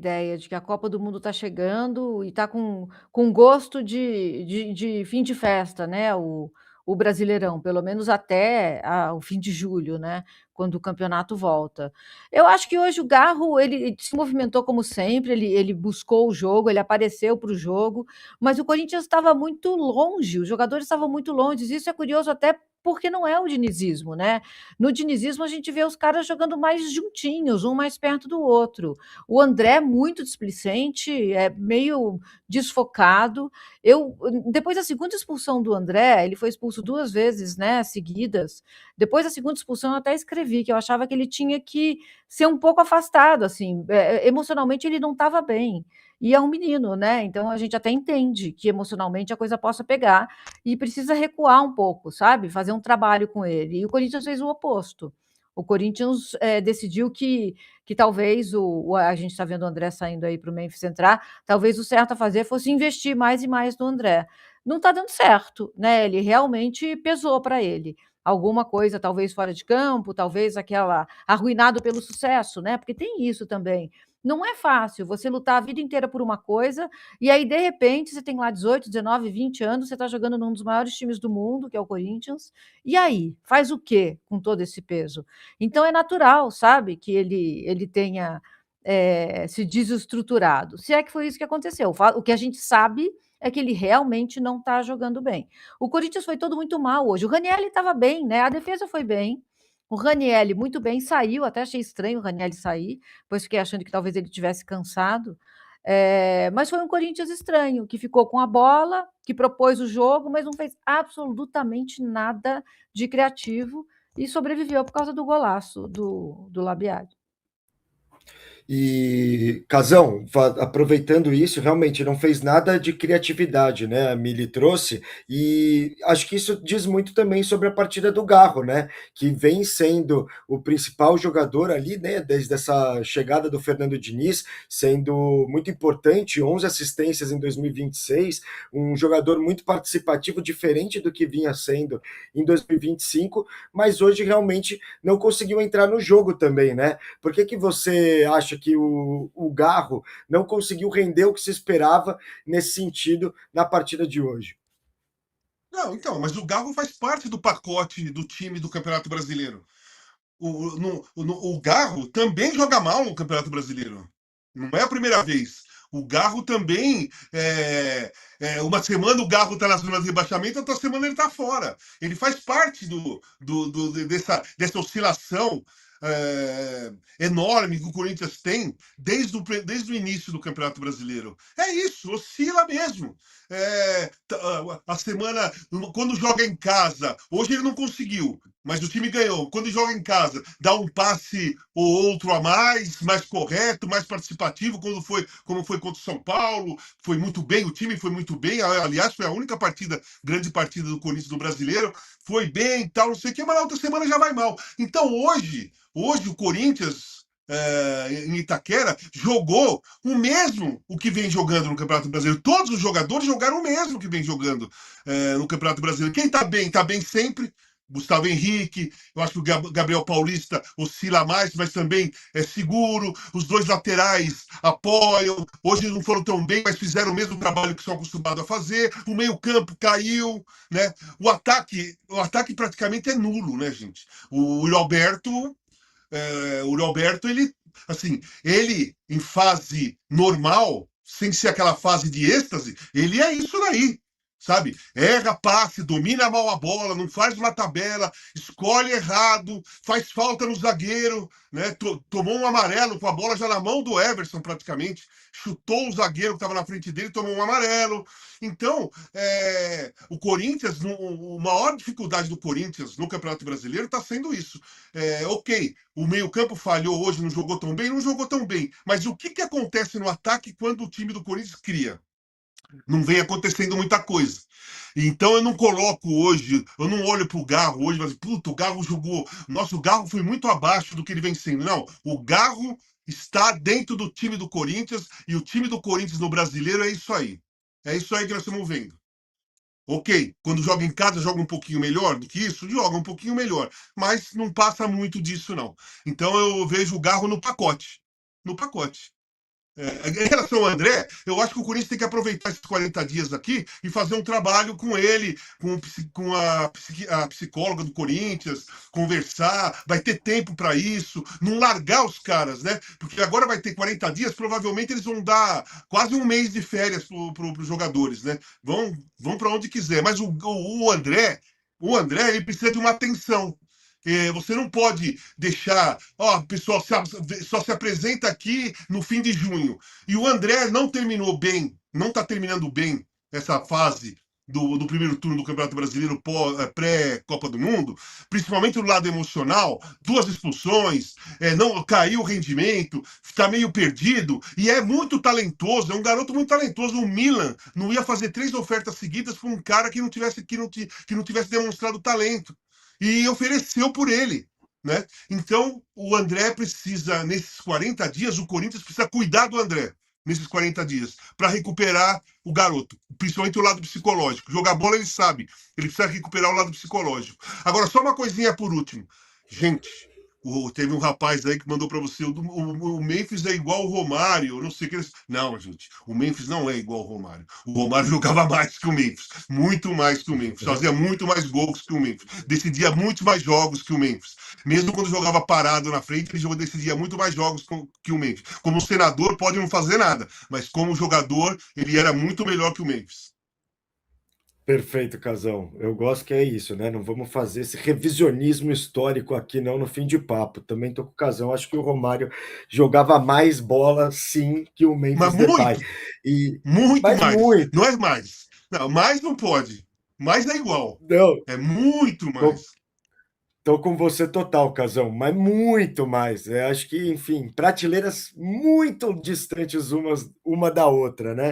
ideia de que a Copa do Mundo está chegando e está com gosto de fim de festa, né, o Brasileirão, pelo menos até o fim de julho, né, quando o campeonato volta. Eu acho que hoje o Garro, ele se movimentou como sempre, ele buscou o jogo, ele apareceu para o jogo, mas o Corinthians estava muito longe, os jogadores estavam muito longe, isso é curioso até porque não é o dinizismo, né. No dinizismo a gente vê os caras jogando mais juntinhos, um mais perto do outro. O André é muito displicente, é meio desfocado. Eu depois da segunda expulsão do André, ele foi expulso 2 vezes, né, seguidas. Depois da segunda expulsão eu até escrevi que eu achava que ele tinha que ser um pouco afastado, assim, emocionalmente ele não estava bem. E é um menino, né, então a gente até entende que emocionalmente a coisa possa pegar e precisa recuar um pouco, sabe, fazer um trabalho com ele. E o Corinthians fez o oposto. O Corinthians, decidiu que talvez a gente está vendo o André saindo aí para o Memphis entrar, talvez o certo a fazer fosse investir mais e mais no André. Não está dando certo, né? Ele realmente pesou para ele. Alguma coisa, talvez fora de campo, talvez aquela arruinado pelo sucesso, né? Porque tem isso também. Não é fácil você lutar a vida inteira por uma coisa e aí, de repente, você tem lá 18, 19, 20 anos, você está jogando num dos maiores times do mundo, que é o Corinthians, e aí? Faz o quê com todo esse peso? Então é natural, sabe, que ele tenha, se desestruturado, se é que foi isso que aconteceu. O que a gente sabe é que ele realmente não está jogando bem. O Corinthians foi todo muito mal hoje. O Ranieri estava bem, né, a defesa foi bem, o Ranieri muito bem, saiu, até achei estranho o Ranieri sair, depois fiquei achando que talvez ele tivesse cansado, mas foi um Corinthians estranho, que ficou com a bola, que propôs o jogo, mas não fez absolutamente nada de criativo e sobreviveu por causa do golaço do Labiade. E, Casão, aproveitando isso, realmente não fez nada de criatividade, né? A Mili trouxe, e acho que isso diz muito também sobre a partida do Garro, né? Que vem sendo o principal jogador ali, né? Desde essa chegada do Fernando Diniz, sendo muito importante, 11 assistências em 2026, um jogador muito participativo, diferente do que vinha sendo em 2025, mas hoje realmente não conseguiu entrar no jogo também, né? Por que você acha que o Garro não conseguiu render o que se esperava nesse sentido na partida de hoje? Não, então, mas o Garro faz parte do pacote do time do Campeonato Brasileiro. O Garro também joga mal no Campeonato Brasileiro. Não é a primeira vez. O Garro também. Uma semana o Garro está na zona de rebaixamento, outra semana ele está fora. Ele faz parte dessa oscilação enorme que o Corinthians tem desde o início do Campeonato Brasileiro. É isso, oscila mesmo. A semana, quando joga em casa, hoje ele não conseguiu, mas o time ganhou. Quando joga em casa, dá um passe ou outro a mais correto, mais participativo, como foi contra o São Paulo, foi muito bem, o time foi muito bem. Aliás, foi a única grande partida do Corinthians no Brasileiro, foi bem, tal, não sei o que, mas na outra semana já vai mal. Então hoje o Corinthians em Itaquera, jogou o que vem jogando no Campeonato Brasileiro. Todos os jogadores jogaram o mesmo que vem jogando no Campeonato Brasileiro. Quem tá bem sempre. Gustavo Henrique, eu acho que o Gabriel Paulista oscila mais, mas também é seguro. Os dois laterais apoiam. Hoje não foram tão bem, mas fizeram o mesmo trabalho que são acostumados a fazer. O meio-campo caiu, né? O ataque praticamente é nulo, né, gente? O Alberto, ele, assim, ele em fase normal, sem ser aquela fase de êxtase, ele é isso daí, sabe? Erra passe, domina mal a bola, não faz uma tabela, escolhe errado, faz falta no zagueiro, né? Tomou um amarelo com a bola já na mão do Everson, praticamente. Chutou o zagueiro que estava na frente dele, tomou um amarelo. Então, o Corinthians, a maior dificuldade do Corinthians no Campeonato Brasileiro está sendo isso. Ok, o meio-campo falhou hoje, não jogou tão bem, não jogou tão bem. Mas o que acontece no ataque quando o time do Corinthians cria? Não vem acontecendo muita coisa. Então eu não coloco hoje, eu não olho para o Garro hoje, mas puta, o Garro jogou. Nossa, o Garro foi muito abaixo do que ele vem sendo. Não, o Garro está dentro do time do Corinthians e o time do Corinthians no brasileiro é isso aí. É isso aí que nós estamos vendo. Ok, quando joga em casa, joga um pouquinho melhor do que isso? Joga um pouquinho melhor, mas não passa muito disso, não. Então eu vejo o Garro no pacote. No pacote. Em relação ao André, eu acho que o Corinthians tem que aproveitar esses 40 dias aqui e fazer um trabalho com ele, com a psicóloga do Corinthians, conversar, vai ter tempo para isso, não largar os caras, né? Porque agora vai ter 40 dias, provavelmente eles vão dar quase um mês de férias para os jogadores, né? Vão para onde quiser. Mas o André, ele precisa de uma atenção. Você não pode deixar, ó, o pessoal só se apresenta aqui no fim de junho. E o André não terminou bem, não está terminando bem essa fase do primeiro turno do Campeonato Brasileiro pré-Copa do Mundo, principalmente no lado emocional, 2 expulsões, não caiu o rendimento, está meio perdido, e é muito talentoso, é um garoto muito talentoso. O Milan não ia fazer 3 ofertas seguidas para um cara que não tivesse demonstrado talento e ofereceu por ele, né? Então, o André precisa, nesses 40 dias, o Corinthians precisa cuidar do André, nesses 40 dias, para recuperar o garoto, principalmente o lado psicológico. Jogar bola, ele sabe, ele precisa recuperar o lado psicológico. Agora, só uma coisinha por último. Gente, teve um rapaz aí que mandou para você, o Memphis é igual o Romário, eu não sei o que eles... Não, gente, o Memphis não é igual ao Romário. O Romário jogava mais que o Memphis, muito mais que o Memphis, fazia muito mais gols que o Memphis, decidia muito mais jogos que o Memphis. Mesmo quando jogava parado na frente, ele decidia muito mais jogos que o Memphis. Como senador, pode não fazer nada, mas como jogador, ele era muito melhor que o Memphis. Perfeito, Casão. Eu gosto que é isso, né? Não vamos fazer esse revisionismo histórico aqui, não, no fim de papo. Também tô com o Casão. Acho que o Romário jogava mais bola, sim, que o Mas Memphis Depay. muito, E, muito mas mais. Não muito. é mais. Não, mais não pode. Mais é igual. Não, É muito tô, mais. tô com você total, Casão, mas muito mais. Acho que, enfim, prateleiras muito distantes uma da outra, né?